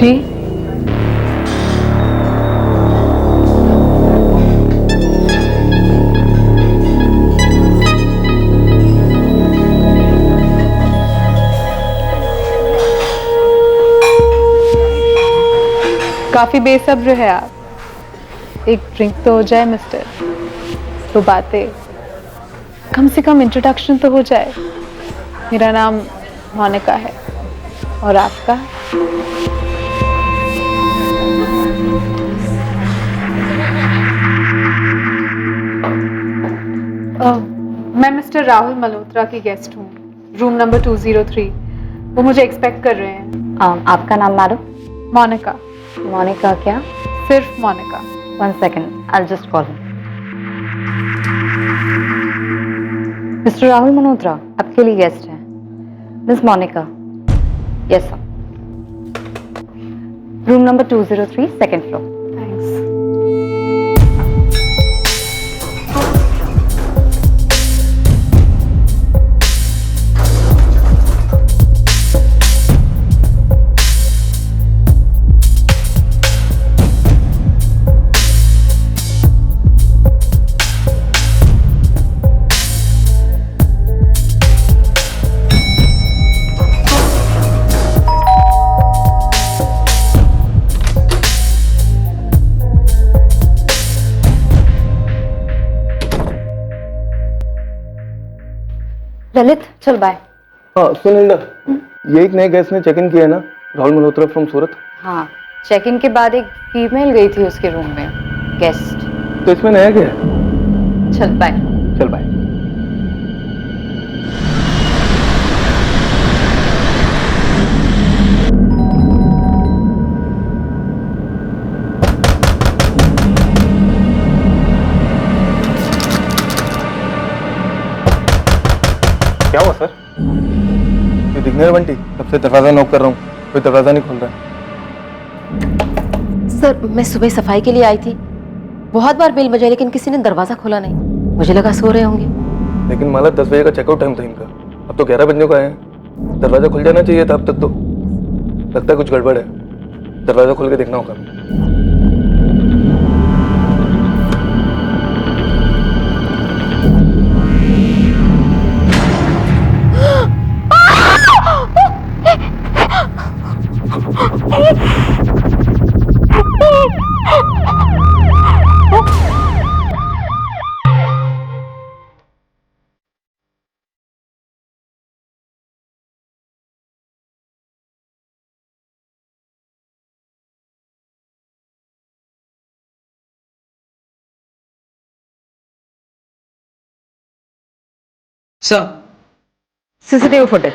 जी काफी बेसब्र है आप। एक ड्रिंक तो हो जाए मिस्टर, तो बातें, कम से कम इंट्रोडक्शन तो हो जाए। मेरा नाम मोनिका है और आपका? मैं मिस्टर राहुल मल्होत्रा की गेस्ट हूँ, रूम नंबर 203। वो मुझे एक्सपेक्ट कर रहे हैं। आपका नाम मैडम? मोनिका। मोनिका क्या? सिर्फ Monica. 1 second, I'll just call him. Mister Rahul Malhotra आपके लिए गेस्ट है, miss Monica. Yes sir, room number 203 second floor. Thanks. Lalit चल बाय। हाँ सुन इंदा, ये एक नए गेस्ट ने चेक इन किया है ना, राहुल मल्होत्रा फ्रॉम सूरत। हाँ, चेक इन के बाद एक फीमेल गई थी उसके रूम में, गेस्ट। तो इसमें नया क्या है? चल बाय। चल बाय। क्या हुआ सर? ये दिखने में बंटी, तब से दरवाजा नॉक कर रहा हूँ, कोई दरवाजा नहीं खोल रहा है। सर मैं सुबह सफाई के लिए आई थी, बहुत बार बेल बजाई लेकिन किसी ने दरवाजा खोला नहीं। मुझे लगा सो रहे होंगे। लेकिन माला 10 बजे का चेकआउट टाइम था इनका, अब तो 11 बजने को आए हैं। दरवाजा खुल जाना चाहिए था अब तक तो। लगता है कुछ गड़बड़ है, दरवाजा खोल के देखना होगा। Sir, CCTV footage.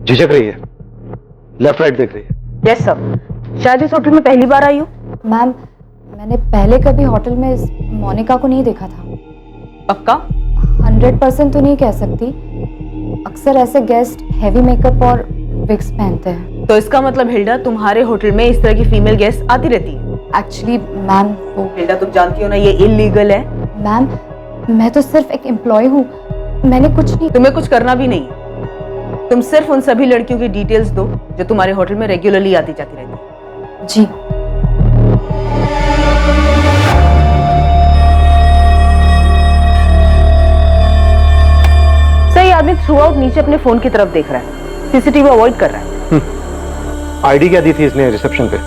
झिझक रही है, लेफ्ट राइट देख रही है। यस सर, शायद इस होटल में पहली बार आई हो। मैम, मैंने पहले कभी होटल में इस मोनिका को नहीं देखा था। पक्का? 100% तो नहीं कह सकती, अक्सर ऐसे गेस्ट हैवी मेकअप और विग्स पहनते हैं। तो इसका मतलब हिल्डा तुम्हारे होटल में इस तरह की फीमेल गेस्ट आती रहती है? एक्चुअली मैम वो, हिल्डा तुम जानती हो ना ये इलीगल है। मैम मैं तो सिर्फ एक एम्प्लॉय हूँ, मैंने कुछ नहीं। तुम्हें कुछ करना भी नहीं, तुम सिर्फ उन सभी लड़कियों की डिटेल्स दो जो तुम्हारे होटल में रेगुलरली आती जाती रहती है। जी। सही आदमी थ्रू आउट नीचे अपने फोन की तरफ देख रहा है, सीसीटीवी अवॉइड कर रहा है। आईडी क्या दी थी इसने रिसेप्शन पे?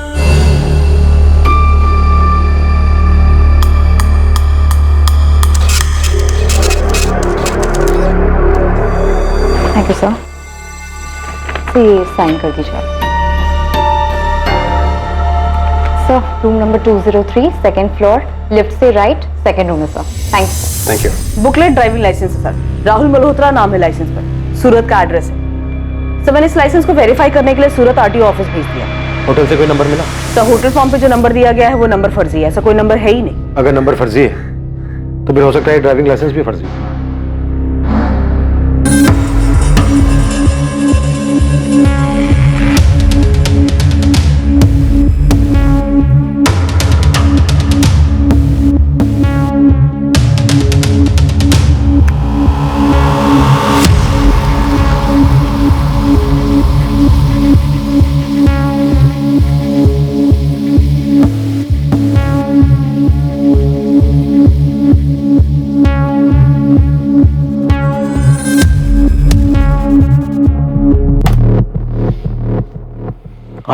Thank you sir. ये साइन कर दीजिए sir. Room number 203 second floor, lift से राइट, सेकेंड रूम है sir. Thanks. Thank you. Booklet driving licence है सर, राहुल मल्होत्रा नाम है लाइसेंस पर, सूरत का एड्रेस है। सर मैंने इस लाइसेंस को वेरीफाई करने के लिए सूरत आरटीओ ऑफिस भेज दिया। होटल से कोई नंबर मिला? सर होटल फॉर्म पे जो नंबर दिया गया है वो नंबर फर्जी है, ऐसा कोई नंबर है ही नहीं। अगर नंबर फर्जी है तो फिर हो सकता है ड्राइविंग लाइसेंस भी फर्जी है।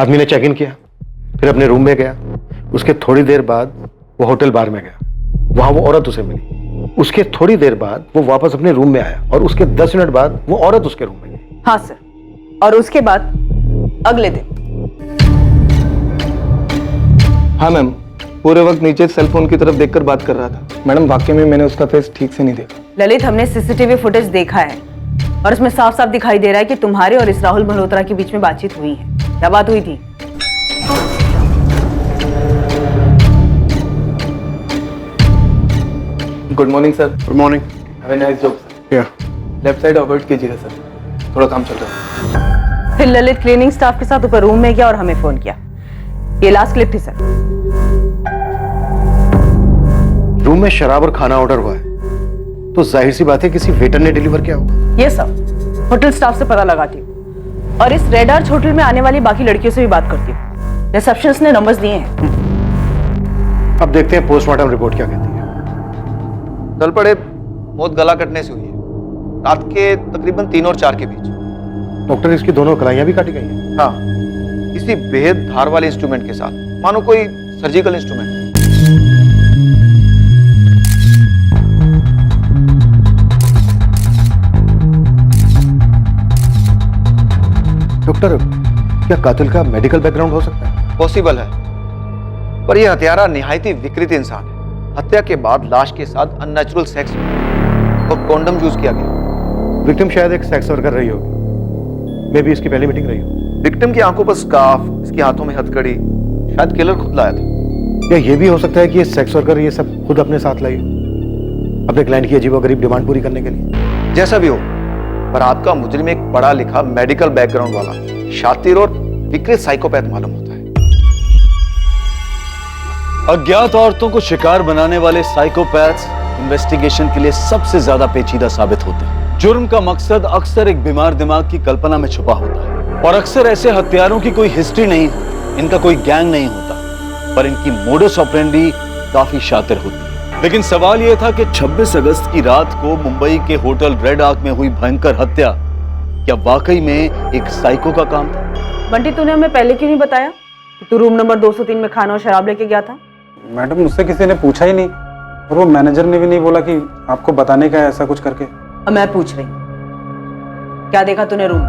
आदमी ने चेक इन किया, फिर अपने रूम में गया। उसके थोड़ी देर बाद वो होटल बार में गया, वहां वो औरत उसे मिली। उसके थोड़ी देर बाद वो वापस अपने रूम में आया और उसके 10 मिनट बाद वो औरत उसके रूम में गई। हाँ सर, और उसके बाद अगले दिन। हाँ मैम, पूरे वक्त नीचे सेलफोन की तरफ देखकर बात कर रहा था। मैडम वाकई में मैंने उसका फेस ठीक से नहीं देखा। ललित, हमने सीसीटीवी फुटेज देखा है और उसमें साफ साफ दिखाई दे रहा है कि तुम्हारे और इस राहुल मल्होत्रा के बीच में बातचीत हुई है। क्या बात हुई थी? Good morning sir. Good morning. Have a nice job sir. Left side avoid कीजिएगा सर, थोड़ा काम चल रहा है। फिर ललित क्लीनिंग स्टाफ के साथ ऊपर रूम में गया और हमें फोन किया। ये लास्ट क्लिप थी सर। रूम में शराब और खाना ऑर्डर हुआ है, तो जाहिर सी बात है किसी वेटर ने डिलीवर किया होगा। ये सब होटल स्टाफ से पता लगाती हूँ और इस रेड आर्च होटल में आने वाली बाकी लड़कियों से भी बात करती हूँ। रिसेप्शनिस्ट ने नंबर्स दिए हैं। अब देखते हैं पोस्टमार्टम रिपोर्ट क्या कहती है। चल पड़े, मौत गला कटने से हुई है, रात के तकरीबन 3 और 4 के बीच। डॉक्टर, इसकी दोनों कलाइयां भी काटी गई हैं। हाँ, किसी बेहद धार वाले इंस्ट्रूमेंट के साथ, मानो कोई सर्जिकल इंस्ट्रूमेंट। डॉक्टर, क्या कातिल का मेडिकल बैकग्राउंड हो सकता है? पॉसिबल है, पर यह हत्यारा निहायती विकृत इंसान है। हत्या के बाद लाश के साथ अननेचुरल सेक्स और कॉन्डम यूज किया गया। विक्टिम शायद एक सेक्स वर्कर रही होगी, मे भी इसकी पहली मीटिंग रही हो। विक्टिम की आंखों पर स्कार्फ, इसके हाथों में हथकड़ी, शायद किलर खुद लाया था। या ये भी हो सकता है कि ये सेक्स वर्कर ये सब खुद अपने साथ लाई हो, अपने क्लाइंट की अजीबोगरीब डिमांड पूरी करने के लिए। जैसा भी हो, पर आपका मुजरिम एक पढ़ा लिखा मेडिकल बैकग्राउंड वाला शातिर और विकृत साइकोपैथ मालूम होता है। अज्ञात औरतों को शिकार बनाने वाले साइकोपैथ्स इन्वेस्टिगेशन के लिए सबसे ज्यादा पेचीदा साबित होते हैं। जुर्म का मकसद अक्सर एक बीमार दिमाग की कल्पना में छुपा होता है और अक्सर ऐसे हत्यारों की कोई हिस्ट्री नहीं, इनका कोई गैंग नहीं होता, पर इनकी मोडस ऑपरेंडी काफी शातिर होती है। लेकिन सवाल यह था कि 26 अगस्त की रात को मुंबई के होटल रेड आर्क में हुई भयंकर हत्या क्या वाकई में एक साइको का काम था? बंटी, तूने हमें पहले क्यों नहीं बताया कि तू रूम नंबर 203 में खाना और शराब लेके गया था? मैडम, मुझसे किसी ने पूछा ही नहीं और वो मैनेजर ने भी नहीं बोला कि आपको बताने का है ऐसा कुछ करके। अब मैं पूछ रही हूँ, क्या देखा तूने रूम में?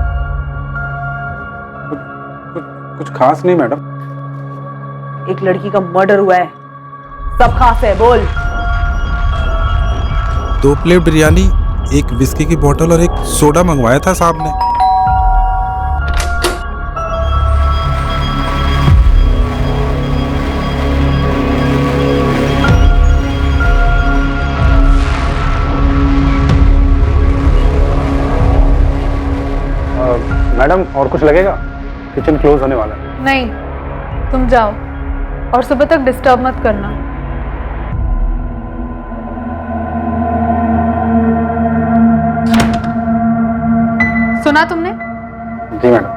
कुछ खास नहीं मैडम। एक लड़की का मर्डर हुआ है, सब खास है, बोल। 2 प्लेट बिरयानी, 1 विस्की की बोतल और 1 सोडा मंगवाया था साहब ने। मैडम, और कुछ लगेगा? किचन क्लोज होने वाला है। नहीं, तुम जाओ और सुबह तक डिस्टर्ब मत करना। सुना तुमने? जी मैडम।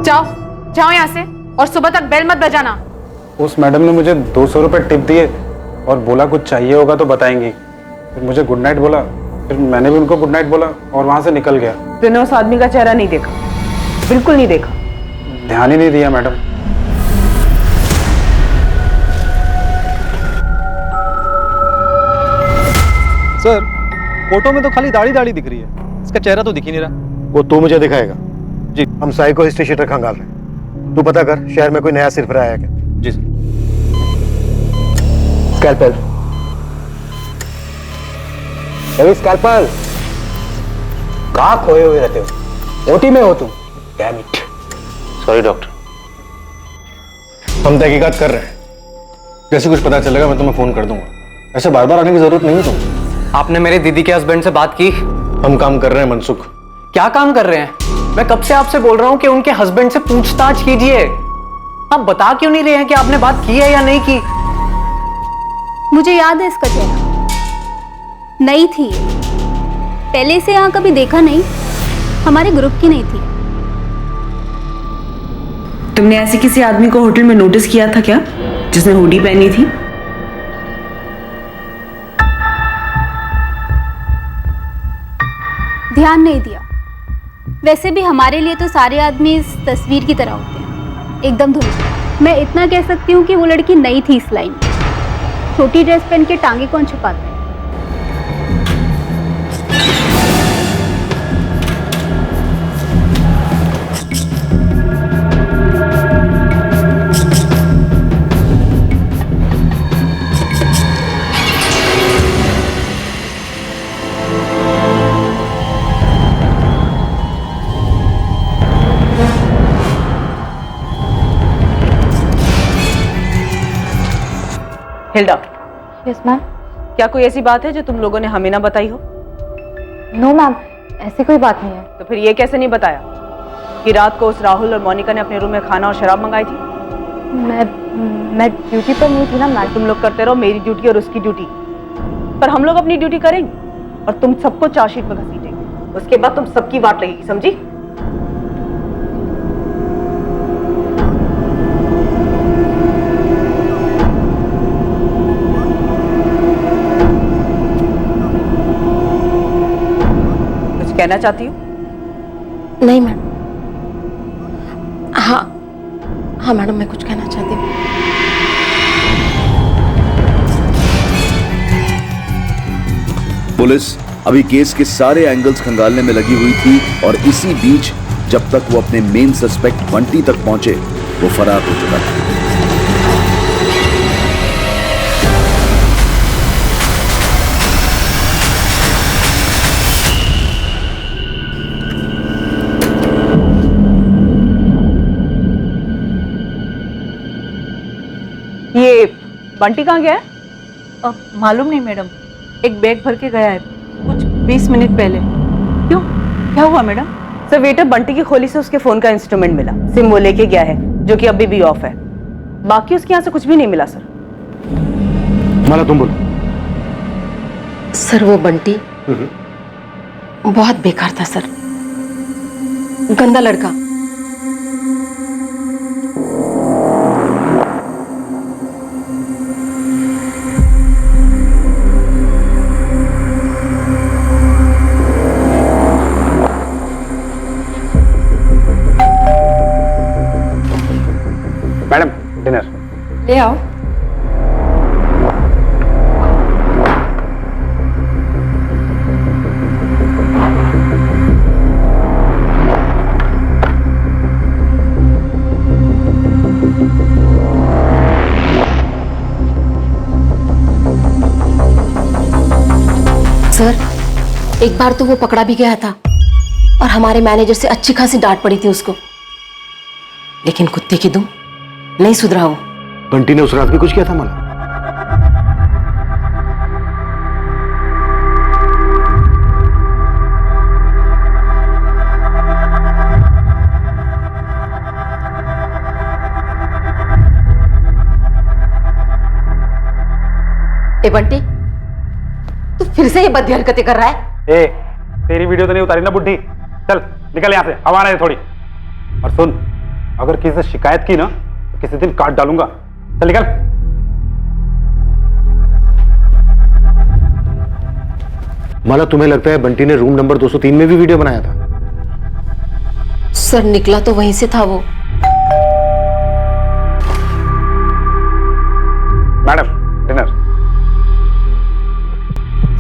जाओ जाओ यहाँ से और सुबह तक बेल मत बजाना। उस मैडम ने मुझे 200 रुपए टिप दिए और बोला कुछ चाहिए होगा तो बताएंगी। फिर मुझे गुड नाइट बोला, फिर मैंने भी उनको गुड नाइट बोला और वहां से निकल गया। तूने उस आदमी का चेहरा नहीं देखा? बिल्कुल नहीं देखा? ध्यान ही नहीं दिया मैडम। सर, फोटो में तो खाली दाढ़ी दाढ़ी दिख रही है, इसका चेहरा तो दिख ही नहीं रहा। वो तू मुझे दिखाएगा। जी। हम साइको हिस्ट्री शीटर खंगाल रहे हैं, तू पता कर शहर में कोई नया सिरफिरा आया क्या। जी सर। Scalpel, scalpel. कहाँ खोए हुए रहते हो? ओटी में हो तुम? Damn it. सॉरी डॉक्टर, हम तहकीकात कर रहे हैं, जैसे कुछ पता चलेगा मैं तुम्हें फोन कर दूंगा। ऐसे बार बार आने की जरूरत नहीं है तुम। आपने मेरे दीदी के हस्बैंड से बात की? हम काम कर रहे हैं मनसुख। क्या काम कर रहे हैं? मैं कब से आपसे बोल रहा हूं कि उनके हस्बैंड से पूछताछ कीजिए। आप बता क्यों नहीं रहे हैं कि आपने बात की है या नहीं की? मुझे याद है इसका चेहरा, नई थी, पहले से यहाँ कभी देखा नहीं, हमारे ग्रुप की नहीं थी। तुमने ऐसे किसी आदमी को होटल में नोटिस किया था क्या? जिसने हुडी पहनी थी? ध्यान नहीं दिया। वैसे भी हमारे लिए तो सारे आदमी इस तस्वीर की तरह होते हैं, एकदम धुंधले। मैं इतना कह सकती हूँ कि वो लड़की नई थी इस लाइन में। छोटी ड्रेस पहन के टांगे कौन छुपाता है? Hilda, yes ma'am. क्या कोई ऐसी बात है जो तुम लोगों ने हमें ना बताई हो? नो मैम, ऐसी कोई बात नहीं है। तो फिर ये कैसे नहीं बताया कि रात को उस राहुल और मोनिका ने अपने रूम में खाना और शराब मंगाई थी? मैं ड्यूटी पर नहीं थी ना मैम। तुम लोग करते रहो मेरी ड्यूटी और उसकी ड्यूटी, पर हम लोग अपनी ड्यूटी करेंगे और तुम सबको चार्जशीट में घसीटेंगे। उसके बाद तुम सबकी वाट लगेगी, समझी? कहना चाहती हूँ? नहीं मैडम। हाँ मैडम, मैं कुछ कहना चाहती हूँ। पुलिस अभी केस के सारे एंगल्स खंगालने में लगी हुई थी और इसी बीच जब तक वो अपने मेन सस्पेक्ट बंटी तक पहुंचे वो फरार हो चुका था। ये बंटी कहाँ गया है? मालूम नहीं मैडम, एक बैग भर के गया है कुछ 20 मिनट पहले। क्यों, क्या हुआ मैडम? सर, वेटर बंटी की खोली से उसके फोन का इंस्ट्रूमेंट मिला। सिम वो लेके गया है जो कि अभी भी ऑफ है। बाकी उसके यहाँ से कुछ भी नहीं मिला सर। माला तुम बोलो। सर वो बंटी बहुत बेकार था सर, गंदा लड़का। मैडम डिनर ले आओ। सर एक बार तो वो पकड़ा भी गया था और हमारे मैनेजर से अच्छी खासी डांट पड़ी थी उसको, लेकिन कुत्ते की दुम नहीं सुधरा वो। बंटी ने उस रात भी कुछ किया था माला? ए बंटी, तू फिर से ये बदी हरकतें कर रहा है? ए, तेरी वीडियो तो नहीं उतारी ना बुड्ढी? चल निकल यहाँ से, हवा आने दे थोड़ी। और सुन, अगर किसी से शिकायत की ना तो किसी दिन काट डालूंगा। चल निकल। माला तुम्हें लगता है बंटी ने रूम नंबर 203 में भी वीडियो बनाया था? सर निकला तो वहीं से था वो। Madam dinner.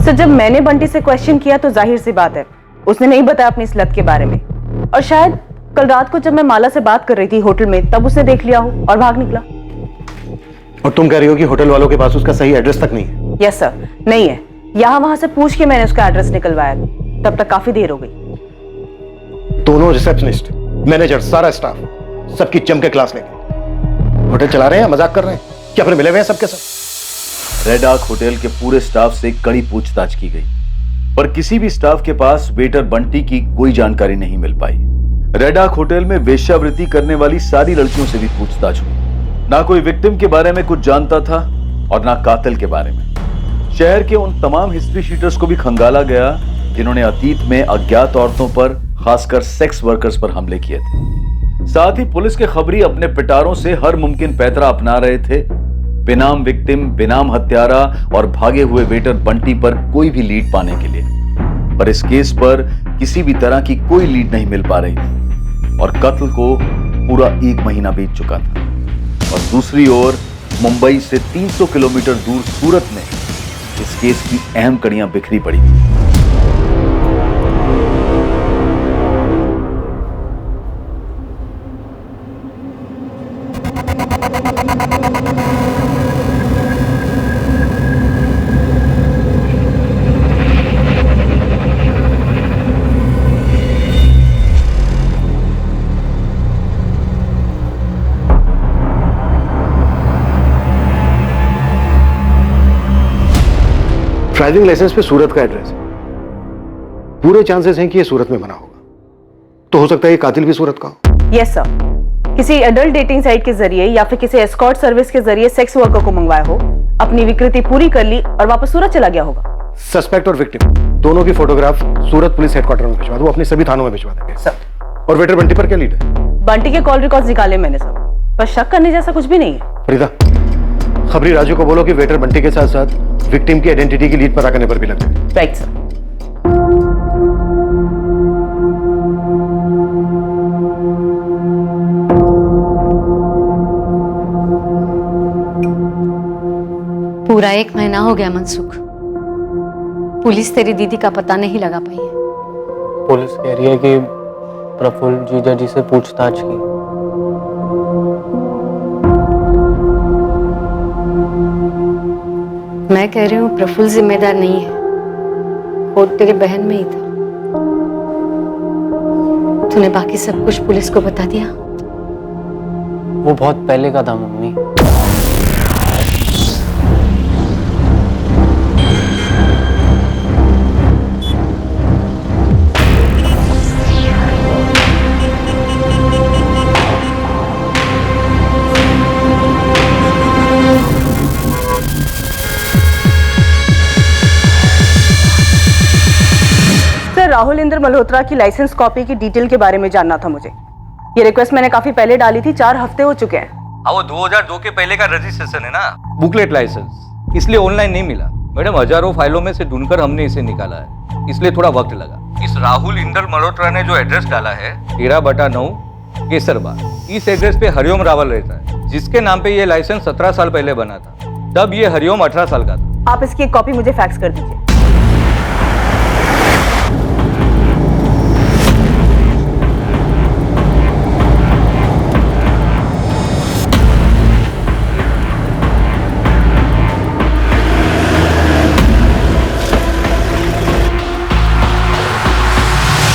सर, जब मैंने बंटी से क्वेश्चन किया तो जाहिर सी बात है उसने नहीं बताया अपनी इस लत के बारे में, और शायद कल रात को जब मैं माला से बात कर रही थी होटल में तब उसने देख लिया हो और भाग निकला। और तुम कह रही हो कि होटल वालों के पास उसका सही एड्रेस तक नहीं है? यस सर, नहीं है। यहां वहां से पूछ के मैंने उसका एड्रेस निकलवाया, तब तक काफी देर हो गई। दोनों रिसेप्शनिस्ट, मैनेजर, सारा स्टाफ सबकी जम के क्लास लेके होटल चला रहे हैं, मजाक कर रहे हैं क्या? फिर मिले हुए हैं सबके सब। रेड आर्क होटल के पूरे स्टाफ से कड़ी पूछताछ की गई, पर किसी भी स्टाफ के पास वेटर बंटी की कोई जानकारी नहीं मिल पाई। रेड आर्क होटल में वेश्यावृत्ति करने वाली सारी लड़कियों से भी पूछताछ हुई। ना कोई विक्टिम के बारे में कुछ जानता था और ना कातिल के बारे में। शहर के उन तमाम हिस्ट्री शीटर्स को भी खंगाला गया जिन्होंने अतीत में अज्ञात औरतों पर, खासकर सेक्स वर्कर्स पर हमले किए थे। साथ ही पुलिस के खबरी अपने पिटारों से हर मुमकिन पैतरा अपना रहे थे बेनाम विक्टिम, बेनाम हत्यारा और भागे हुए वेटर बंटी पर कोई भी लीड पाने के लिए। पर इस केस पर किसी भी तरह की कोई लीड नहीं मिल पा रही थी और कत्ल को पूरा 1 महीना बीत चुका था। और दूसरी ओर मुंबई से 300 किलोमीटर दूर सूरत में इस केस की अहम कड़ियां बिखरी पड़ी थी। ड्राइविंग लाइसेंस पे सूरत का एड्रेस है। पूरे चांसेस हैं कि ये सूरत में बना होगा, तो हो सकता है ये कातिल भी सूरत का हो। यस सर, किसी एडल्ट डेटिंग साइट के जरिए या फिर किसी एस्कॉर्ट सर्विस के जरिए सेक्स वर्कर को मंगवाया हो, अपनी विकृति पूरी कर ली और वापस सूरत चला गया होगा। सस्पेक्ट और विक्टिम दोनों की फोटोग्राफ सूरत पुलिस हेडक्वार्टर में भिजवा दो, अपने सभी थानों में भिजवा देंगे सर। और वेटर बंटी पर क्या लीड है? बंटी के कॉल रिकॉर्ड्स निकाले मैंने सर, पर शक करने जैसा कुछ भी नहीं है। फरीदा, खबरी राजू को बोलो कि वेटर बंटी के साथ साथ विक्टिम की आइडेंटिटी की लीड पता करने पर भी लग जाए। Right sir. पूरा 1 महीना हो गया मनसुख, पुलिस तेरी दीदी का पता नहीं लगा पाई है। पुलिस कह रही है कि प्रफुल्ल जीजा जी से पूछताछ की। मैं कह रही हूँ प्रफुल्ल जिम्मेदार नहीं है, वो तेरी बहन में ही था। तूने बाकी सब कुछ पुलिस को बता दिया? वो बहुत पहले का था मम्मी। राहुल इंद्र मल्होत्रा की लाइसेंस कॉपी की डिटेल के बारे में जानना था मुझे। ये रिक्वेस्ट मैंने काफी पहले डाली थी, 4 हफ्ते हो चुके हैं। हाँ, वो 2002 के पहले का रजिस्ट्रेशन है ना, बुकलेट लाइसेंस, इसलिए ऑनलाइन नहीं मिला मैडम। हजारों फाइलों में से ढूंढकर हमने इसे निकाला है, इसलिए थोड़ा वक्त लगा। इस राहुल इंद्र मल्होत्रा ने जो एड्रेस डाला है 13/9 केसरबाग, इस एड्रेस पे हरिओम रावल रहता है, जिसके नाम पे ये लाइसेंस 17 साल पहले बना था। तब ये हरिओम 18 साल का था। आप इसकी एक कॉपी मुझे फैक्स कर दीजिए।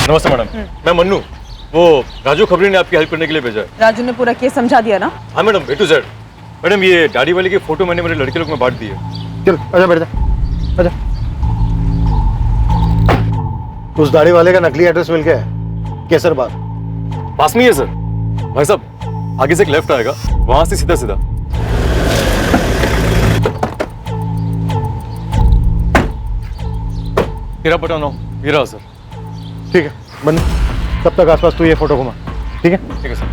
नमस्ते मैडम, मैं मन्नू। वो राजू खबरी ने आपकी हेल्प करने के लिए भेजा है। राजू ने पूरा केस समझा दिया ना? हाँ madam, A to Z। Madam, ये दाढ़ी वाले की फोटो मैंने मेरे लड़के लोग में बांट दी है। चल आजा, बैठ जा, आजा। उस दाढ़ी वाले का नकली एड्रेस मिल गया है, केसरबाग पास में ही है सर। भाई साहब, आगे से एक लेफ्ट आएगा, वहां से सीधा सीधा। तेरा पता ना, ये रहा सर। ठीक है मन्नू, तब तक आसपास तू ये फोटो घुमा। ठीक है? ठीक है सर।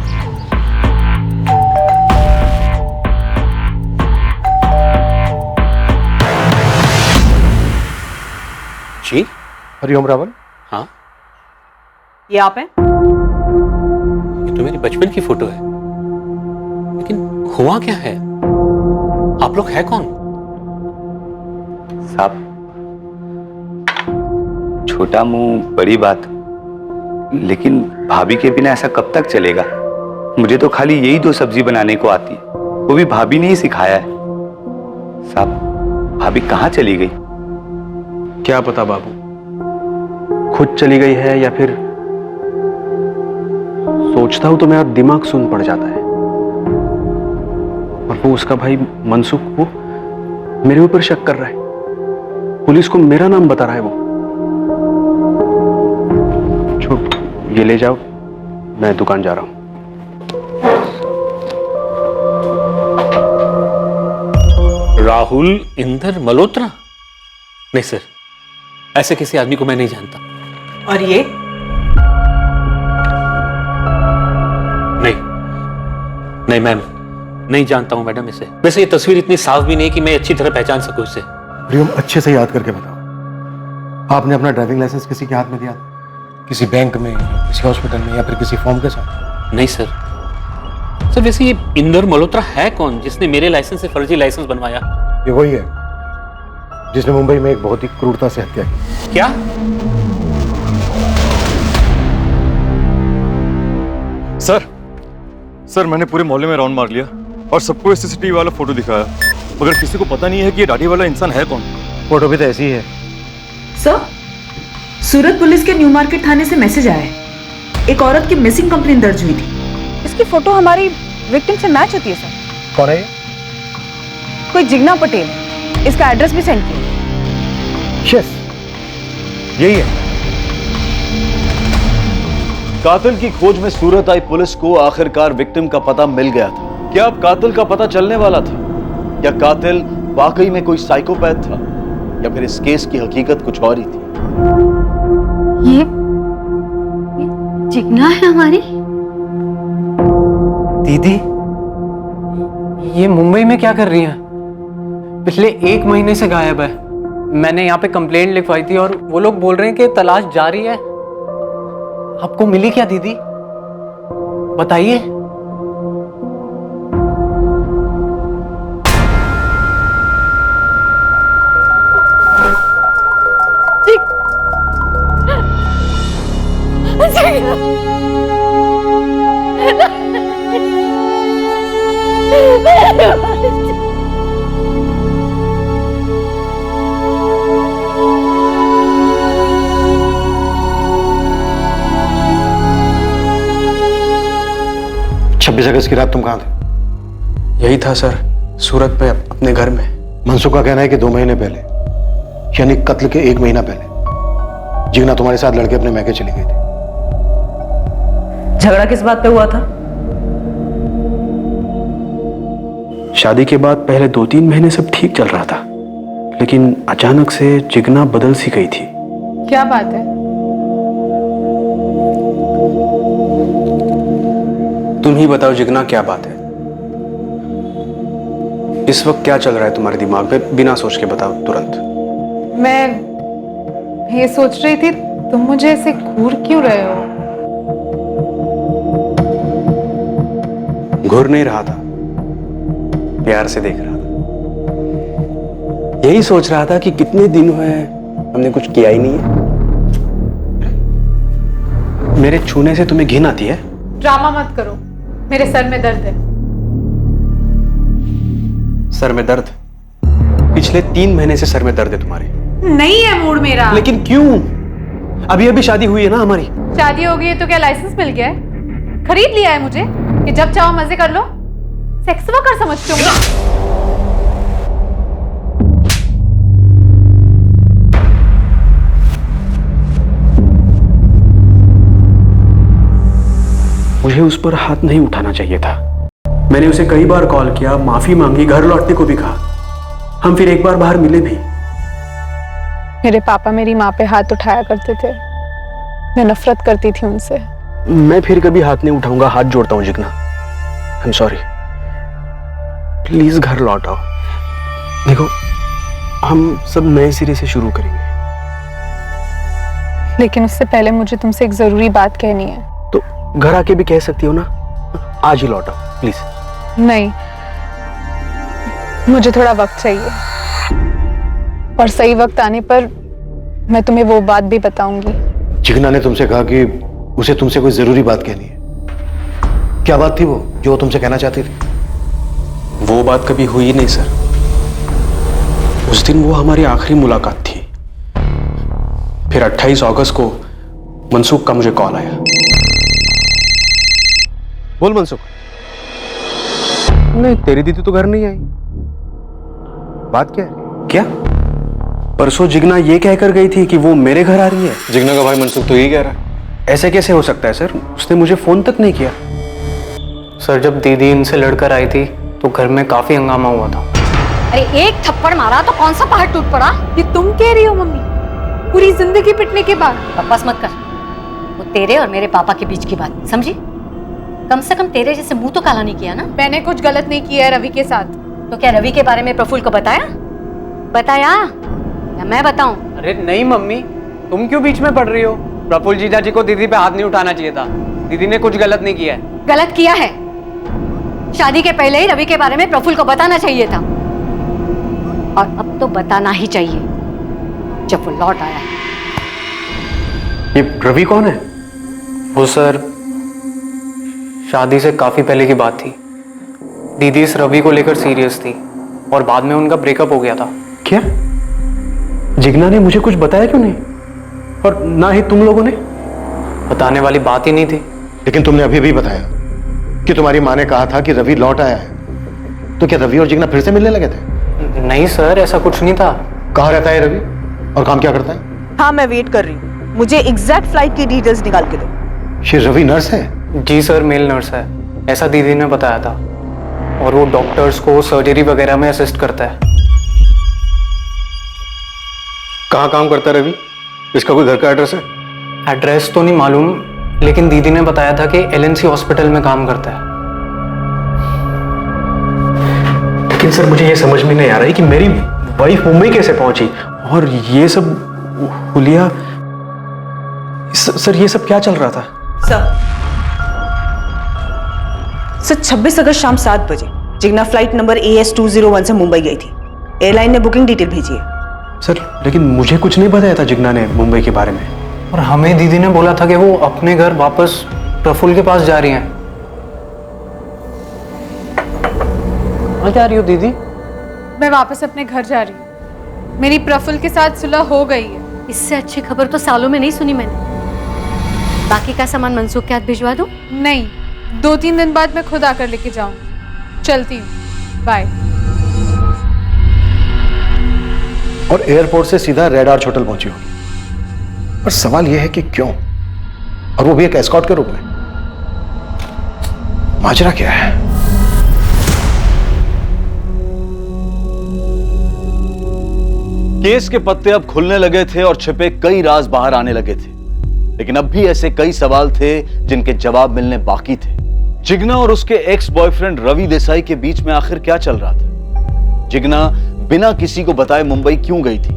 जी, हरिओम रावल। हाँ, ये आप हैं? ये तो मेरी बचपन की फोटो है, लेकिन हुआ क्या है? आप लोग हैं कौन? साहब, छोटा मुंह बड़ी बात, लेकिन भाभी के बिना ऐसा कब तक चलेगा? मुझे तो खाली यही 2 सब्जी बनाने को आती है, वो भी भाभी ने ही सिखाया है। साहब, भाभी कहाँ चली गई? क्या पता बाबू, खुद चली गई है या फिर सोचता हूं तो मेरा दिमाग सुन पड़ जाता है। और वो उसका भाई मनसुख, वो मेरे ऊपर शक कर रहा है, पुलिस को मेरा नाम बता रहा है। वो ये ले जाओ, मैं दुकान जा रहा हूं। राहुल इंद्र मल्होत्रा? नहीं सर, ऐसे किसी आदमी को मैं नहीं जानता। और ये? नहीं नहीं मैम, नहीं जानता हूं मैडम इसे। वैसे ये तस्वीर इतनी साफ भी नहीं कि मैं अच्छी तरह पहचान सकूं इसे। प्रियम, अच्छे से याद करके बताओ, आपने अपना ड्राइविंग लाइसेंस किसी के हाथ में दिया था? किसी बैंक में, किसी हॉस्पिटल में, या फिर किसी फॉर्म के साथ? नहीं सर। सर वैसे ये इंदर मल्होत्रा है कौन जिसने मेरे लाइसेंस से फर्जी लाइसेंस बनवाया? ये वही है जिसने मुंबई में एक बहुत ही क्रूरता से हत्या की। क्या? सर मैंने पूरे मोहल्ले में राउंड मार लिया और सबको सीसीटीवी वाला फोटो दिखाया, मगर किसी को पता नहीं है कि ये दाढ़ी वाला इंसान है कौन। फोटो भी तो ऐसी ही है। सर, सूरत पुलिस के न्यू मार्केट थाने से मैसेज आया है, एक औरत की मिसिंग कंप्लेंट दर्ज हुई थी। इसकी फोटो हमारी विक्टिम से मैच होती है सर। कौन है ये? कोई जिग्ना पटेल, इसका एड्रेस भी सेंड किया। यस, यही है। कातिल की खोज में सूरत आई पुलिस को आखिरकार विक्टिम का पता मिल गया था। क्या अब कातिल का पता चलने वाला था? या कातिल वाकई में कोई साइकोपैथ था, या फिर इस केस की हकीकत कुछ और ही थी? ये जिग्ना है हमारी दीदी। ये मुंबई में क्या कर रही हैं? पिछले 1 महीने से गायब है। मैंने यहाँ पे कंप्लेंट लिखवाई थी और वो लोग बोल रहे हैं कि तलाश जारी है। आपको मिली क्या दीदी? बताइए। अगस्त की रात तुम कहां थे? यही था सर, सूरत पे अपने घर में। मनसुख का कहना है कि 2 महीने पहले, यानी कत्ल के 1 महीना पहले, जिग्ना तुम्हारे साथ लड़के अपने मैके चली गई थी। झगड़ा किस बात पे हुआ था? शादी के बाद पहले 2-3 महीने सब ठीक चल रहा था, लेकिन अचानक से जिग्ना बदल सी गई थी। क्या बात है? तुम ही बताओ जिग्ना, क्या बात है? इस वक्त क्या चल रहा है तुम्हारे दिमाग में? बिना सोच के बताओ तुरंत। मैं ये सोच रही थी, तुम मुझे ऐसे घूर क्यों रहे हो? घूर नहीं रहा था, प्यार से देख रहा था। यही सोच रहा था कि कितने दिन हुए हैं हमने कुछ किया ही नहीं है। मेरे छूने से तुम्हें घिन आती है? ड्रामा मत करो, मेरे सर में दर्द है। सर में दर्द? पिछले 3 महीने से सर में दर्द है तुम्हारे। नहीं है मूड मेरा। लेकिन क्यों? अभी अभी शादी हुई है ना हमारी। शादी हो गई है तो क्या लाइसेंस मिल गया है? खरीद लिया है मुझे कि जब चाहो मजे कर लो? सेक्स वर्कर समझते हो? मुझे उस पर हाथ नहीं उठाना चाहिए था। मैंने उसे कई बार कॉल किया, माफी मांगी, घर लौटने को भी कहा। हम फिर एक बार बाहर मिले भी। मेरे पापा मेरी माँ पे हाथ उठाया करते थे, मैं नफरत करती थी उनसे। मैं फिर कभी हाथ नहीं उठाऊंगा, हाथ जोड़ता हूँ Jigna. I am sorry. Please घर लौट आओ। देखो, हम सब नए सिरे से शुरू करेंगे। लेकिन उससे पहले मुझे तुमसे एक जरूरी बात कहनी है। तो घर आके भी कह सकती हो ना। आज ही लौट आओ प्लीज। नहीं, मुझे थोड़ा वक्त चाहिए, और सही वक्त आने पर मैं तुम्हें वो बात भी बताऊंगी। जिग्ना ने तुमसे कहा कि उसे तुमसे कोई जरूरी बात कहनी है। क्या बात थी वो जो वो तुमसे कहना चाहती थी? वो बात कभी हुई नहीं सर। उस दिन वो हमारी आखिरी मुलाकात थी। फिर 28 अगस्त को मनसुख का मुझे कॉल आया। बोल मनसुख। नहीं, तेरी दीदी तो घर नहीं आई। बात क्या है? क्या? परसों जिग्ना ये कहकर गई थी कि वो मेरे घर आ रही है। जिग्ना का भाई मनसुख तो यही कह रहा है। ऐसे कैसे हो सकता है सर? उसने मुझे फोन तक नहीं किया। सर, जब दीदी इनसे लड़कर आई थी तो घर में काफी हंगामा हुआ था। अरे एक थप्पड़ मारा तो कौन सा पहाड़ टूट पड़ा? ये तुम कह रही हो मम्मी? पूरी जिंदगी पिटने के बाद? बकवास मत कर। वो तेरे और मेरे पापा के बीच की बात, समझी? कम से कम तेरे जैसे मुंह तो काला नहीं किया ना। मैंने कुछ गलत नहीं किया है रवि के साथ। तो क्या रवि के बारे में प्रफुल्ल को बताया या मैं बताऊं? अरे नहीं मम्मी, तुम क्यों बीच में पड़ रही हो? प्रफुल्ल जीजा जी को दीदी पे हाथ नहीं उठाना चाहिए था। दीदी ने कुछ गलत नहीं किया है। गलत किया है। शादी के पहले ही रवि के बारे में प्रफुल्ल को बताना चाहिए था, और अब तो बताना ही चाहिए जब वो लौट आया। ये रवि कौन है? वो सर, शादी से काफी पहले की बात थी। दीदी इस रवि को लेकर सीरियस थी और बाद में उनका ब्रेकअप हो गया था। क्या जिग्ना ने मुझे कुछ बताया क्यों नहीं? और ना ही तुम लोगों ने? बताने वाली बात ही नहीं थी। लेकिन तुमने अभी भी बताया कि तुम्हारी माँ ने कहा था कि रवि लौट आया है। तो क्या रवि और जिग्ना फिर से मिलने लगे थे? नहीं सर, ऐसा कुछ नहीं था। कहाँ रहता है रवि और काम क्या करता है? हाँ, मैं वेट कर रही हूँ। मुझे एग्जैक्ट फ्लाइट की डिटेल्स निकाल के दो। ये रवि नर्स है? जी सर, मेल नर्स है, ऐसा दीदी ने बताया था। और वो डॉक्टर्स को सर्जरी वगैरह में असिस्ट करता है। कहाँ काम करता है रवि? इसका कोई घर का एड्रेस है? एड्रेस तो नहीं मालूम, लेकिन दीदी ने बताया था कि एलएनसी हॉस्पिटल में काम करता है। लेकिन सर मुझे ये समझ में नहीं आ रहा है कि मेरी वाइफ मुंबई कैसे पहुंची और ये सब हुलिया। सर ये सब क्या चल रहा था? सर 26 अगस्त शाम 7 बजे जिग्ना फ्लाइट नंबर AS201 से मुंबई गई थी। एयरलाइन ने बुकिंग डिटेल भेजी है। सर लेकिन मुझे कुछ नहीं बताया था जिग्ना ने मुंबई के बारे में। और हमें दीदी ने बोला था कि वो अपने घर वापस प्रफुल्ल के पास जा रही हैं। कहाँ जा रही हो दीदी? मैं वापस अपने घर जा रही हूँ। मेरी प्रफुल्ल के साथ सुलह हो गई है। इससे अच्छी खबर तो सालों में नहीं सुनी मैंने। बाकी का सामान मनसूख के हाथ भिजवा दूं? नहीं, 2-3 दिन बाद मैं खुद आकर लेके जाऊंगी। चलती हूँ, बाय। और एयरपोर्ट से सीधा रेड आर्च होटल पहुंची होगी। पर सवाल यह है कि क्यों, और वो भी एक एस्कॉर्ट के रूप में। माजरा क्या है? केस के पत्ते अब खुलने लगे थे और छिपे कई राज बाहर आने लगे थे, लेकिन अब भी ऐसे कई सवाल थे जिनके जवाब मिलने बाकी थे। जिग्ना और उसके एक्स बॉयफ्रेंड रवि देसाई के बीच में आखिर क्या चल रहा था? जिग्ना बिना किसी को बताए मुंबई क्यों गई थी?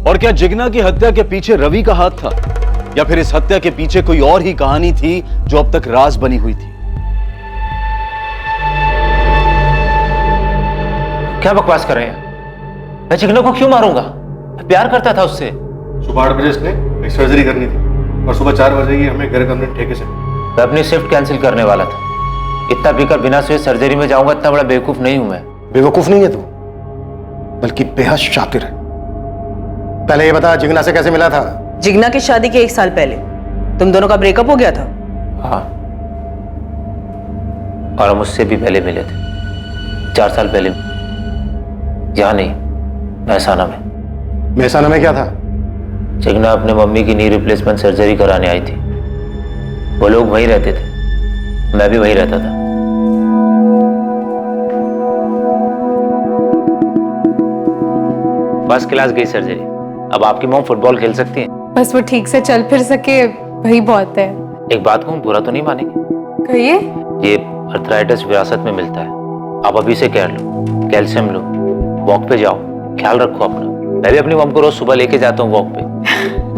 और क्या जिग्ना की हत्या के पीछे रवि का हाथ था, या फिर इस हत्या के पीछे कोई और ही कहानी थी जो अब तक राज बनी हुई थी? क्या बकवास कर रहे हैं? मैं जिग्ना को क्यों मारूंगा? मैं प्यार करता था उससे। सुबह 8 बजे इसने एक सर्जरी करनी थी और सुबह 4 बजे ही हमें घर कमरे ठेके से। मैं अपनी शिफ्ट कैंसिल करने वाला था। इतना पीकर बिना सोए सर्जरी में जाऊंगा, इतना बड़ा बेवकूफ नहीं हूं मैं। बेवकूफ नहीं है तू, बल्कि बेहद शातिर है। पहले ये बता, जिग्ना से कैसे मिला था? जिग्ना की शादी के 1 साल पहले तुम दोनों का ब्रेकअप हो गया था। हाँ, और हम उससे भी पहले मिले थे, 4 साल पहले। यहाँ नहीं, महसाना में। महसाना में क्या था? जिग्ना अपने मम्मी की नी रिप्लेसमेंट सर्जरी कराने आई थी। वो लोग वहीं रहते थे, मैं भी वहीं रहता था। फर्स्ट क्लास गई सर्जरी। अब आपकी मॉम फुटबॉल खेल सकती है? बस वो ठीक से चल फिर सके, वही बहुत है। एक बात कहूँ, बुरा तो नहीं मानेंगे? कहिए। ये अर्थराइटिस विरासत में मिलता है। आप अभी से केयर लो, कैल्शियम लो, वॉक पे जाओ, ख्याल रखो अपना। मैं भी अपनी मॉम को रोज सुबह लेके जाता हूँ वॉक पे।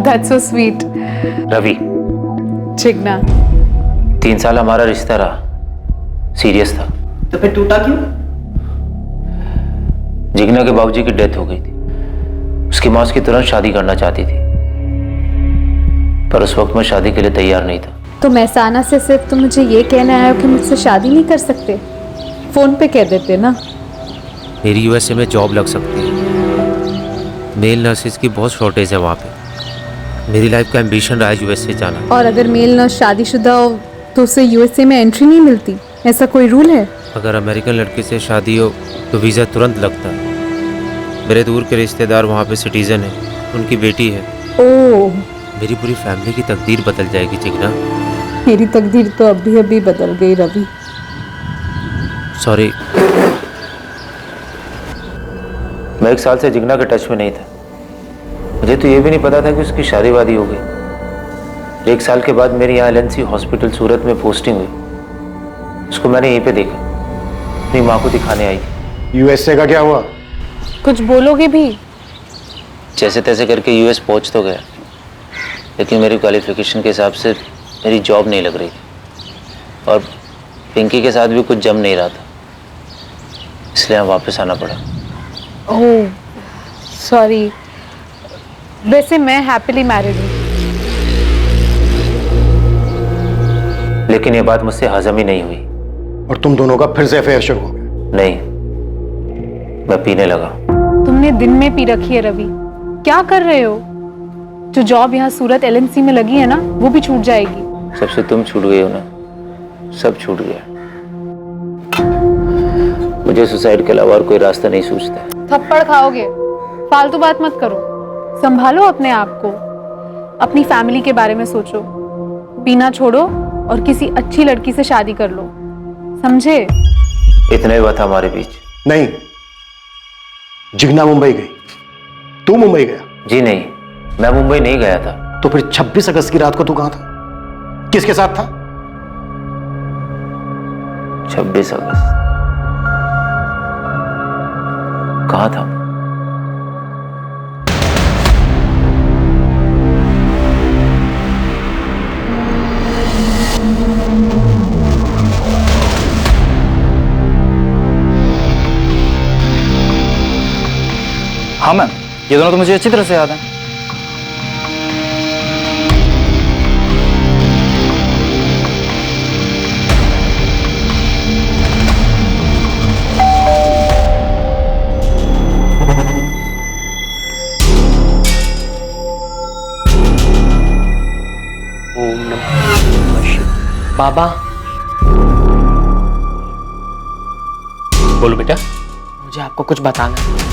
That's so sweet. Ravi, Jigna, 3 साल हमारा रिश्ता रहा, सीरियस था। तो फिर टूटा क्यों? जिग्ना के बाबूजी की डेथ हो गई थी। उसकी माँ उसकी तुरंत शादी करना चाहती थी, पर उस वक्त मैं शादी के लिए तैयार नहीं था। तो महसाना से सिर्फ तुम मुझे ये कहना आए हो कि मुझसे शादी नहीं कर सकते? फोन पे कह देते ना। मेरी यूएसए में जॉब लग सकती है। मेल नर्सेज की बहुत शॉर्टेज है वहाँ पे। मेरी लाइफ का एम्बिशन रहा है यूएसए जाना। और अगर मेल नर्स शादीशुदा हो तो उसे यूएसए में एंट्री नहीं मिलती, ऐसा कोई रूल है? अगर अमेरिकन लड़के से शादी हो तो वीज़ा तुरंत लगता है। मेरे दूर के रिश्तेदार वहाँ पे सिटीजन है, उनकी बेटी है। ओह, मेरी पूरी फैमिली की तकदीर बदल जाएगी जिग्ना। मेरी तकदीर तो अभी अभी बदल गई रवि। सॉरी। मैं 1 साल से जिग्ना के टच में नहीं था। मुझे तो ये भी नहीं पता था कि उसकी शादी वादी हो गई। 1 साल के बाद मेरी यहाँ एलएनसी हॉस्पिटल सूरत में पोस्टिंग हुई। उसको मैंने यहीं पे देखा, अपनी माँ को दिखाने आई थी। यूएसए का क्या हुआ? कुछ बोलोगे भी? जैसे तैसे करके यूएस पहुंच तो गया, लेकिन मेरी क्वालिफिकेशन के हिसाब से मेरी जॉब नहीं लग रही थी और पिंकी के साथ भी कुछ जम नहीं रहा था, इसलिए यहाँ वापस आना पड़ा। ओह सॉरी, वैसे मैं हैप्पीली मैरिड हूँ। लेकिन ये बात मुझसे हजम ही नहीं हुई। और तुम दोनों का फिर से अफेयर शुरू हो गया? नहीं, मैं पीने लगा। तुमने दिन में पी रखी है रवि, क्या कर रहे हो? जो जॉब यहाँ सूरत एलएनसी में लगी है ना, वो भी छूट जाएगी। सबसे तुम छूट गए हो ना, सब छूट गया। मुझे सुसाइड के अलावा और कोई रास्ता नहीं सूझता। थप्पड़ खाओगे, फालतू बात मत करो, संभालो अपने आप को, अपनी फैमिली के बारे में सोचो, पीना छोड़ो और किसी अच्छी लड़की से शादी कर लो, समझे? इतना ही बात हमारे बीच। नहीं, जिग्ना मुंबई गई, तू मुंबई गया? जी नहीं, मैं मुंबई नहीं गया था। तो फिर 26 अगस्त की रात को तू कहां था, किसके साथ था? 26 अगस्त कहाँ था? हाँ मैम, ये दोनों तो मुझे अच्छी तरह से याद है। बाबा, बोलो बेटा। मुझे आपको कुछ बताना है।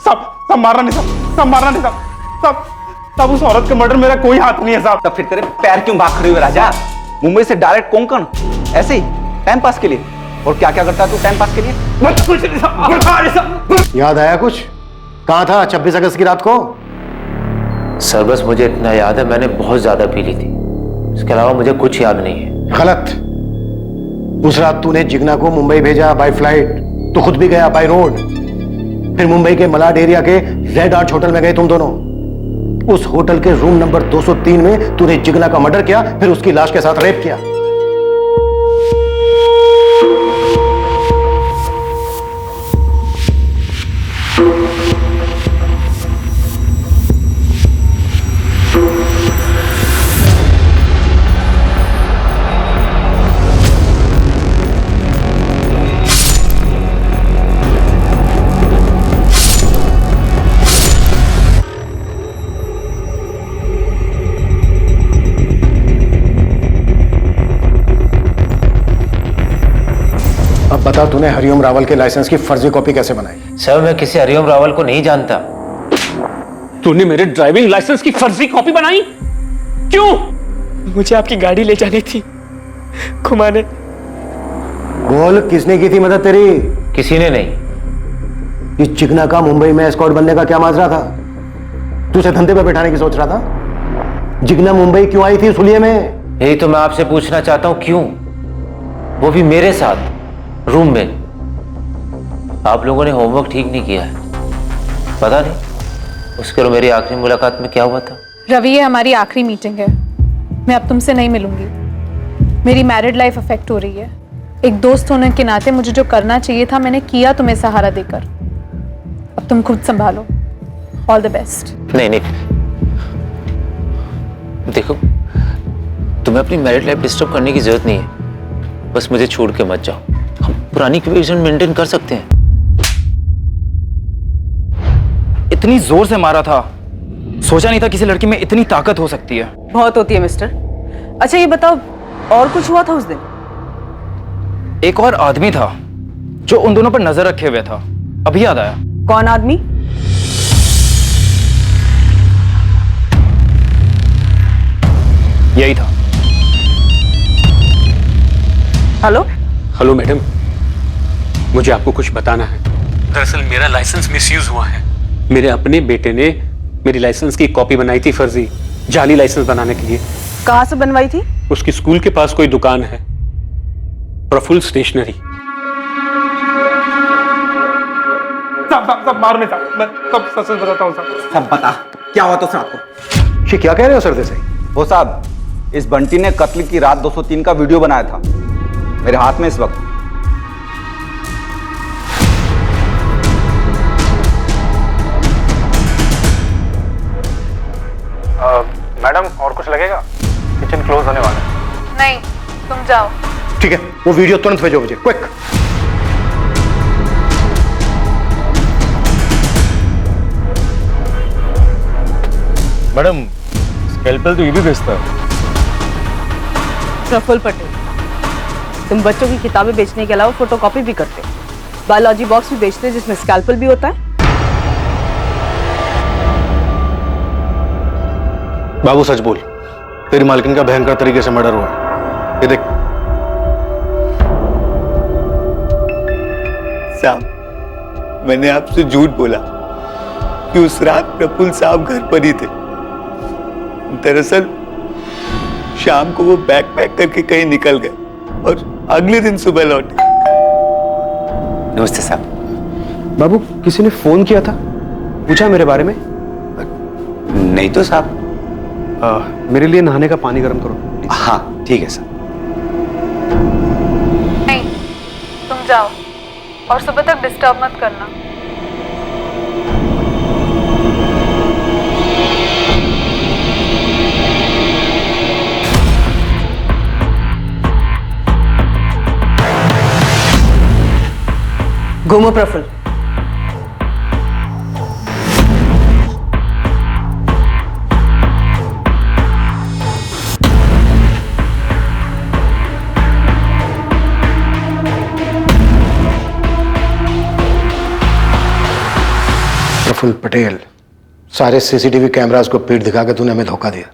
सब मारना नहीं साहब, सब मारना नहीं साहब, सब उस औरत के मर्डर मेरा कोई हाथ नहीं है साहब। तब फिर तेरे पैर क्यों भाग खड़े हुए राजा? मुंबई से डायरेक्ट कोंकण, ऐसे ही टाइम पास के लिए। और क्या क्या करता है तू टाइम पास के लिए? कुछ नहीं साहब। याद आया कुछ? कहां था 26 अगस्त की रात को? सर बस मुझे इतना याद है, मैंने बहुत ज्यादा पी ली थी, इसके अलावा मुझे कुछ याद नहीं है। गलत। उस रात तूने जिग्ना को मुंबई भेजा बाय फ्लाइट, तो खुद भी गया बाय रोड, फिर मुंबई के मलाड एरिया के रेड आर्च होटल में गए तुम दोनों। उस होटल के रूम नंबर 203 में तूने जिग्ना का मर्डर किया, फिर उसकी लाश के साथ रेप किया। बता, तूने हरिओम रावल के लाइसेंस की फर्जी कॉपी कैसे बनाई? सर मैं किसी हरिओम रावल को नहीं जानता। तूने मेरे ड्राइविंग लाइसेंस की फर्जी कॉपी बनाई? क्यों? मुझे आपकी गाड़ी ले जानी थी घुमाने। बोल, किसने की थी मदद तेरी? किसी ने नहीं। इस चिकना का मुंबई में एस्कॉर्ट बनने का क्या माजरा था? तू उसे धंधे पे बैठाने की सोच रहा था? जिग्ना मुंबई क्यों आई थी इस हुलिये में? यही तो मैं आपसे पूछना चाहता हूं, क्यों? वो भी मेरे साथ रूम में। आप लोगों ने होमवर्क ठीक नहीं किया है, पता नहीं उसके और मेरी आखिरी मुलाकात में क्या हुआ था। रवि, ये हमारी आखिरी मीटिंग है, मैं अब तुमसे नहीं मिलूंगी। मेरी मैरिड लाइफ अफेक्ट हो रही है। एक दोस्त होने के नाते मुझे जो करना चाहिए था मैंने किया तुम्हें सहारा देकर। अब तुम खुद संभालो। All the best. नहीं नहीं, देखो तुम्हें अपनी मैरिड लाइफ डिस्टर्ब करने की जरूरत नहीं है, बस मुझे छोड़ के मत जाओ। हम पुरानी इक्वेशन मेंटेन कर सकते हैं। इतनी जोर से मारा था, सोचा नहीं था किसी लड़की में इतनी ताकत हो सकती है। बहुत होती है मिस्टर। अच्छा ये बताओ, और कुछ हुआ था उस दिन? एक और आदमी था जो उन दोनों पर नजर रखे हुए था, अभी याद आया। कौन आदमी? यही था। हेलो हेलो मैडम, मुझे आपको कुछ बताना है। दरअसल मेरा लाइसेंस मिसयूज हुआ है। मेरे अपने बेटे ने मेरी लाइसेंस की कॉपी बनाई थी फर्जी, जाली लाइसेंस बनाने के लिए। कहाँ से बनवाई थी? उसकी स्कूल के पास कोई दुकान है, प्रफुल्ल स्टेशनरी। सब मारने साहब, मैं सब सच बताता हूँ साहब। सब बता, क्या हुआ तो रात को? ये क्या कह रहे हो सर देसाई? वो साहब, इस बंटी ने कत्ल की रात 203 का वीडियो बनाया था, मेरे हाथ में इस वक्त। मैडम और कुछ लगेगा? किचन क्लोज होने वाला है। नहीं, तुम जाओ। ठीक है, वो वीडियो तुरंत भेजो मुझे, क्विक। मैडम स्कैल्पेल तो ये भी बेचता है। प्रफुल्ल पटेल, तुम बच्चों की किताबें बेचने के अलावा फोटोकॉपी भी करते हो, बायोलॉजी बॉक्स भी बेचते हो जिसमें स्कैल्पेल भी होता है। बाबू सच बोल, तेरी मालकिन का भयंकर तरीके से मर्डर हुआ है। ये देख। साहब, मैंने आपसे झूठ बोला कि उस रात प्रफुल्ल साहब घर पर ही थे। दरअसल शाम को वो बैग पैक करके कहीं निकल गए और अगले दिन सुबह लौटे। नमस्ते साहब। बाबू, किसी ने फोन किया था, पूछा मेरे बारे में? नहीं तो साहब। मेरे लिए नहाने का पानी गर्म करो। हाँ ठीक है साहब। नहीं, तुम जाओ और सुबह तक डिस्टर्ब मत करना। घूमो प्रफुल्ल। प्रफुल्ल पटेल, सारे सीसीटीवी कैमरास को पीठ दिखा के तूने हमें धोखा दिया।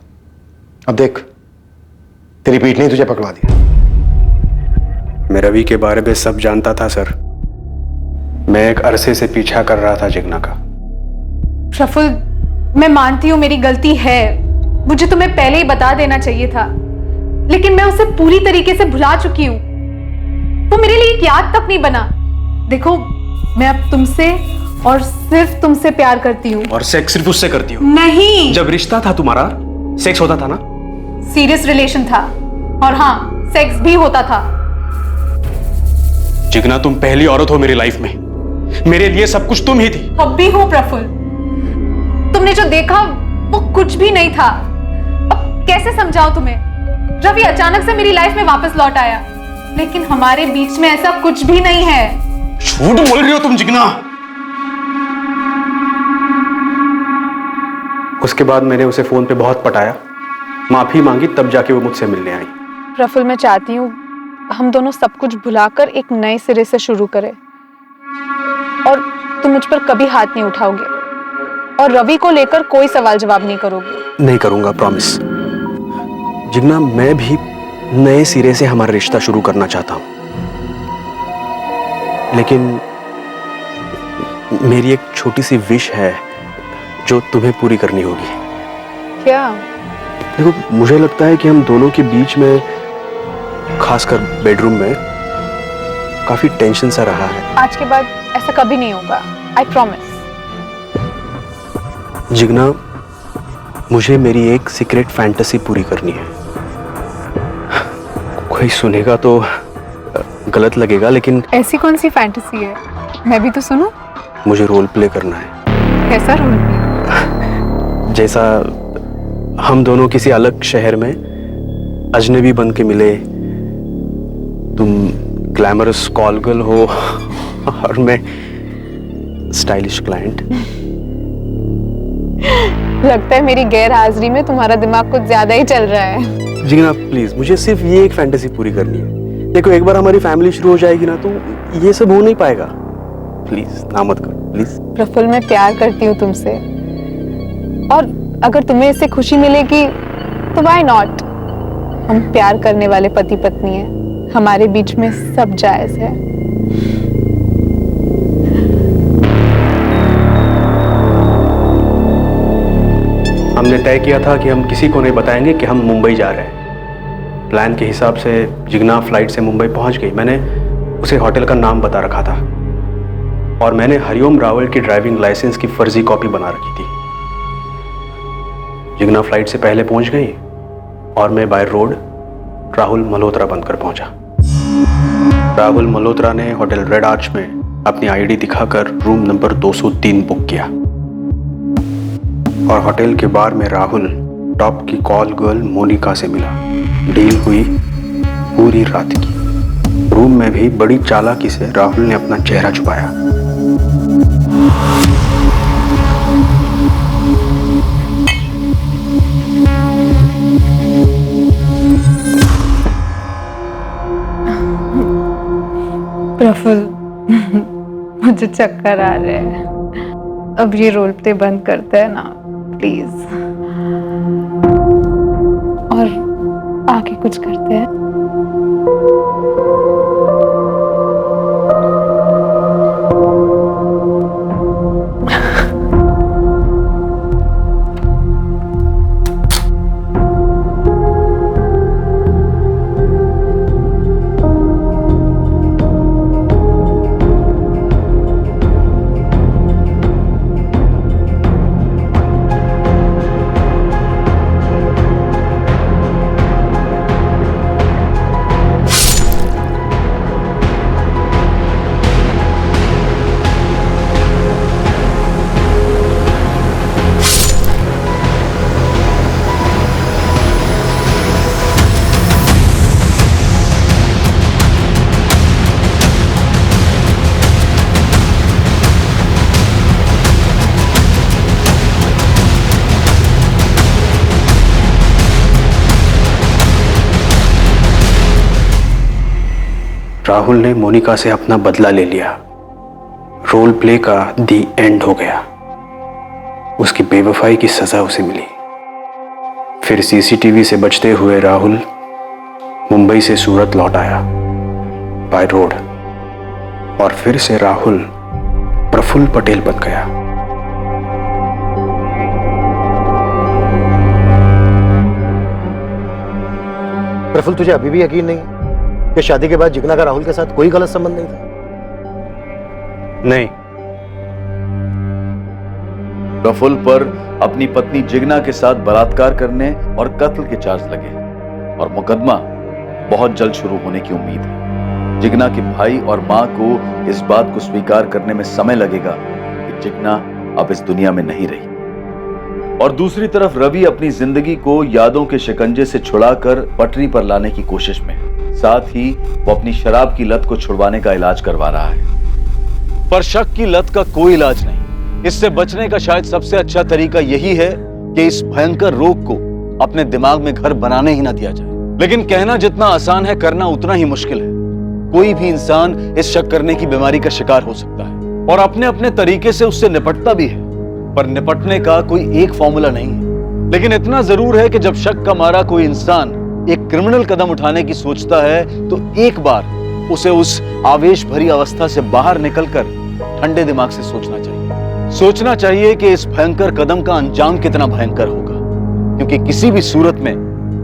अब देख, तेरी पीठ ने तुझे पकड़वा दिया। मैं रवि के बारे में सब जानता था सर। मैं एक अरसे से पीछा कर रहा था जिग्ना का। प्रफुल्ल, मैं मानती हूँ मेरी गलती है, मुझे तुम्हें पहले ही बता देना चाहिए था, लेकिन मैं उसे पूरी तरीके से भुला चुकी हूँ। वो मेरे लिए एक याद तक नहीं बना। देखो, मैं अब तुमसे और सिर्फ तुमसे प्यार करती हूँ। और सेक्स सिर्फ उससे करती हो? नहीं। जब रिश्ता था तुम्हारा, सेक्स होता था ना? सीरियस रिलेशन था, और हाँ, सेक्स भी होता था। जिग्ना, तुम पहली औरत हो मेरी लाइफ में। मेरे लिए सब कुछ तुम ही थी। अब भी हो प्रफुल्ल। तुमने जो देखा वो कुछ भी नहीं था। अब कैसे समझाऊं तुम्हें? रवि अचानक से मेरी लाइफ में वापस लौट आया, लेकिन हमारे बीच में ऐसा कुछ भी नहीं है। झूठ बोल रही हो तुम जिग्ना। उसके बाद मैंने उसे फोन पे बहुत पटाया, माफी मांगी, तब जाके वो मुझसे मिलने आई। प्रफुल्ल, मैं चाहती हूँ हम दोनों सब कुछ भुलाकर एक नए सिरे से शुरू करें, और तुम मुझ पर कभी हाथ नहीं उठाओगे, और रवि को लेकर कोई सवाल जवाब नहीं करोगे। नहीं करूंगा, प्रॉमिस। जिग्ना, मैं भी नए सिरे से हमारा रिश्ता शुरू करना चाहता हूं, लेकिन मेरी एक छोटी सी विश है जो तुम्हें पूरी करनी होगी। क्या? देखो, मुझे लगता है कि हम दोनों के बीच में, खासकर बेडरूम में, काफी टेंशन सा रहा है। आज के बाद ऐसा कभी नहीं होगा, आई प्रॉमिस। जिग्ना, मुझे मेरी एक सीक्रेट फैंटेसी पूरी करनी है। कोई सुनेगा तो गलत लगेगा, लेकिन ऐसी कौन सी फैंटेसी है? मैं भी तो सुनूं। मुझे रोल प्ले करना है। कैसा रोल प्ले? जैसा हम दोनों किसी अलग शहर में अजनबी बन के मिले, तुम ग्लैमरस कॉल गर्ल हो और मैं स्टाइलिश क्लाइंट। लगता है मेरी गैर हाजिरी में तुम्हारा दिमाग कुछ ज्यादा ही चल रहा है। जिग्ना, प्लीज, मुझे सिर्फ ये एक फैंटेसी पूरी करनी है। देखो, एक बार हमारी फैमिली शुरू हो जाएगी ना, तो ये सब हो नहीं पाएगा। प्लीज ना मत करो, प्लीज। प्रफुल्ल, मैं प्यार करती हूँ तुमसे, और अगर तुम्हें इससे खुशी मिलेगी तो व्हाई नॉट। हम प्यार करने वाले पति पत्नी हैं, हमारे बीच में सब जायज है। हमने तय किया था कि हम किसी को नहीं बताएंगे कि हम मुंबई जा रहे हैं। प्लान के हिसाब से जिग्ना फ्लाइट से मुंबई पहुंच गई। मैंने उसे होटल का नाम बता रखा था और मैंने हरिओम रावल की ड्राइविंग लाइसेंस की फर्जी कॉपी बना रखी थी। जिग्ना फ्लाइट से पहले पहुंच गई और मैं बाय रोड राहुल मल्होत्रा बनकर पहुंचा। राहुल मल्होत्रा ने होटल रेड आर्च में अपनी आईडी दिखाकर रूम नंबर 203 बुक किया और होटल के बार में राहुल टॉप की कॉल गर्ल मोनिका से मिला। डील हुई पूरी रात की। रूम में भी बड़ी चालाकी से राहुल ने अपना चेहरा छुपाया। प्रफुल्ल, मुझे चक्कर आ रहे हैं। अब ये रोल प्ले बंद करते हैं ना प्लीज, और आगे कुछ करते हैं। राहुल ने मोनिका से अपना बदला ले लिया। रोल प्ले का दी एंड हो गया। उसकी बेवफाई की सजा उसे मिली। फिर सीसीटीवी से बचते हुए राहुल मुंबई से सूरत लौट आया बाय रोड, और फिर से राहुल प्रफुल्ल पटेल बन गया। प्रफुल्ल, तुझे अभी भी यकीन नहीं कि शादी के बाद जिग्ना का राहुल के साथ कोई गलत संबंध नहीं था? नहीं। प्रफुल्ल पर अपनी पत्नी जिग्ना के साथ बलात्कार करने और कत्ल के चार्ज लगे और मुकदमा बहुत जल्द शुरू होने की उम्मीद है। जिग्ना के भाई और मां को इस बात को स्वीकार करने में समय लगेगा कि जिग्ना अब इस दुनिया में नहीं रही, और दूसरी तरफ रवि अपनी जिंदगी को यादों के शिकंजे से छुड़ाकर पटरी पर लाने की कोशिश में है। साथ ही वो अपनी शराब की लत को छुड़वाने का इलाज करवा रहा है। पर शक की लत का कोई इलाज नहीं। इससे बचने का शायद सबसे अच्छा तरीका यही है कि इस भयंकर रोग को अपने दिमाग में घर बनाने ही ना दिया जाए। लेकिन कहना जितना आसान है, करना उतना ही मुश्किल है। कोई भी इंसान इस शक करने की बीमारी का शिकार हो सकता है और अपने अपने तरीके से उससे निपटता भी है, पर निपटने का कोई एक फॉर्मूला नहीं है। लेकिन इतना जरूर है कि जब शक का मारा कोई इंसान एक क्रिमिनल कदम उठाने की सोचता है तो एक बार उसे उस आवेश भरी अवस्था से बाहर निकलकर ठंडे दिमाग से सोचना चाहिए। सोचना चाहिए कि इस भयंकर कदम का अंजाम कितना भयंकर होगा, क्योंकि किसी भी सूरत में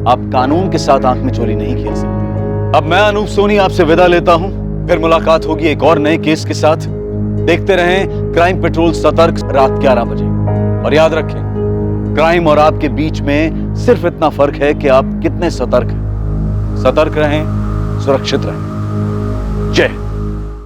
आप कानून के साथ आंख मिचौली नहीं खेल सकते। अब मैं अनूप सोनी आपसे विदा लेता हूं। फिर मुलाकात होगी एक और नए केस के साथ। देखते रहें क्राइम पेट्रोल सतर्क रात 11 बजे। और याद रखें, क्राइम और आपके बीच में सिर्फ इतना फर्क है कि आप कितने सतर्क हैं। सतर्क रहें, सुरक्षित रहें। जय